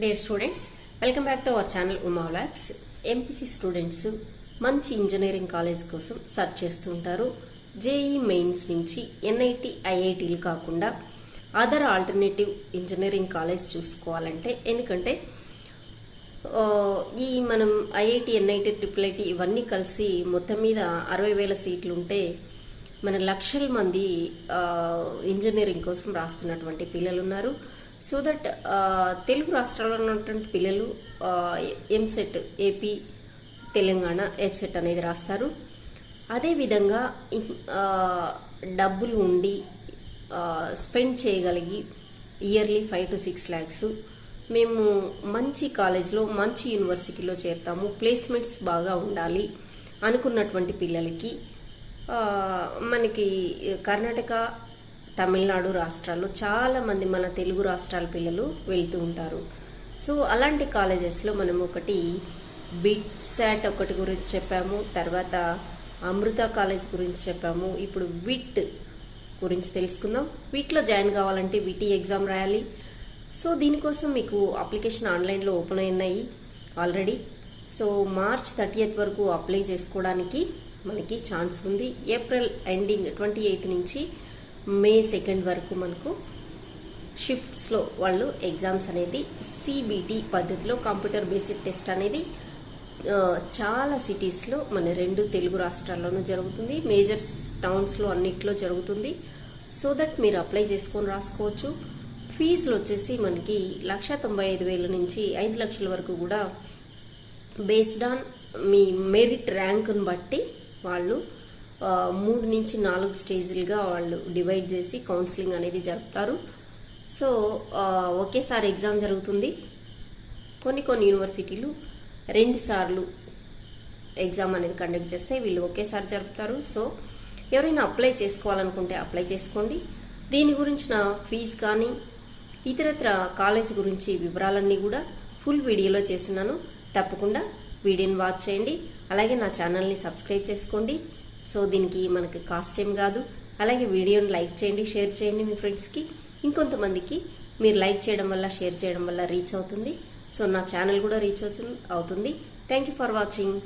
Dear students, welcome back to our channel Uma Vlogs. MPC students మంచి engineering college కోసం search చేస్తుంటారు. JEE mains నుంచి NIT ఐఐటీలు కాకుండా other alternative engineering college చూసుకోవాలంటే, ఎందుకంటే ఈ మనం ఐఐటి ఎన్ఐటి ట్రిపుల్ ఇవన్నీ కలిసి మొత్తం మీద 60,000 సీట్లు ఉంటే మన లక్షల మంది ఇంజనీరింగ్ కోసం రాస్తున్నటువంటి పిల్లలు ఉన్నారు. సో దట్ తెలుగు రాష్ట్రాల్లో ఉన్నటువంటి పిల్లలు ఎంసెట్ ఏపీ తెలంగాణ ఎంసెట్ అనేది రాస్తారు. అదేవిధంగా డబ్బులు ఉండి స్పెండ్ చేయగలిగి ఇయర్లీ 5 to 6 lakhs మేము మంచి కాలేజ్లో మంచి యూనివర్సిటీలో చేరుతాము, ప్లేస్మెంట్స్ బాగా ఉండాలి అనుకున్నటువంటి పిల్లలకి మనకి కర్ణాటక తమిళనాడు రాష్ట్రాల్లో చాలామంది మన తెలుగు రాష్ట్రాల పిల్లలు వెళ్తూ ఉంటారు. సో అలాంటి కాలేజెస్లో మనం ఒకటి బిట్సాట్ ఒకటి గురించి చెప్పాము, తర్వాత అమృత కాలేజ్ గురించి చెప్పాము. ఇప్పుడు విట్ గురించి తెలుసుకుందాం. విట్లో జాయిన్ కావాలంటే విటి ఎగ్జామ్ రాయాలి. సో దీనికోసం మీకు అప్లికేషన్ ఆన్లైన్లో ఓపెన్ అయినాయి ఆల్రెడీ. సో March 30th వరకు అప్లై చేసుకోవడానికి మనకి ఛాన్స్ ఉంది. ఏప్రిల్ ఎండింగ్ 28th నుంచి May 2nd వరకు మనకు షిఫ్ట్స్లో వాళ్ళు ఎగ్జామ్స్ అనేది సిబిటి పద్ధతిలో కంప్యూటర్ బేస్డ్ టెస్ట్ అనేది చాలా సిటీస్లో మన 2 తెలుగు రాష్ట్రాల్లోనూ జరుగుతుంది. మేజర్ టౌన్స్లో అన్నిట్లో జరుగుతుంది. సో దట్ మీరు అప్లై చేసుకొని రాసుకోవచ్చు. ఫీజులు వచ్చేసి మనకి 1,95,000 నుంచి 5 లక్షల వరకు కూడా బేస్డ్ ఆన్ మీ మెరిట్ ర్యాంకును బట్టి వాళ్ళు 3 నుంచి 4 స్టేజ్లుగా వాళ్ళు డివైడ్ చేసి కౌన్సిలింగ్ అనేది జరుపుతారు. సో ఒకేసారి ఎగ్జామ్ జరుగుతుంది. కొన్ని యూనివర్సిటీలు 2 సార్లు ఎగ్జామ్ అనేది కండక్ట్ చేస్తే వీళ్ళు ఒకేసారి జరుపుతారు. సో ఎవరైనా అప్లై చేసుకోవాలనుకుంటే అప్లై చేసుకోండి. దీని గురించిన ఫీజు కానీ ఇతరత్ర కాలేజ్ గురించి వివరాలన్నీ కూడా ఫుల్ వీడియోలో చేస్తున్నాను. తప్పకుండా వీడియోని వాచ్ చేయండి. అలాగే నా ఛానల్ని సబ్స్క్రైబ్ చేసుకోండి. సో దీనికి మనకి కాస్ట్ ఏం కాదు. అలాగే వీడియోని లైక్ చేయండి, షేర్ చేయండి మీ ఫ్రెండ్స్కి. ఇంకొంతమందికి మీరు లైక్ చేయడం వల్ల, షేర్ చేయడం వల్ల రీచ్ అవుతుంది. సో నా ఛానల్ కూడా రీచ్ అవుతుంది. Thank you for watching.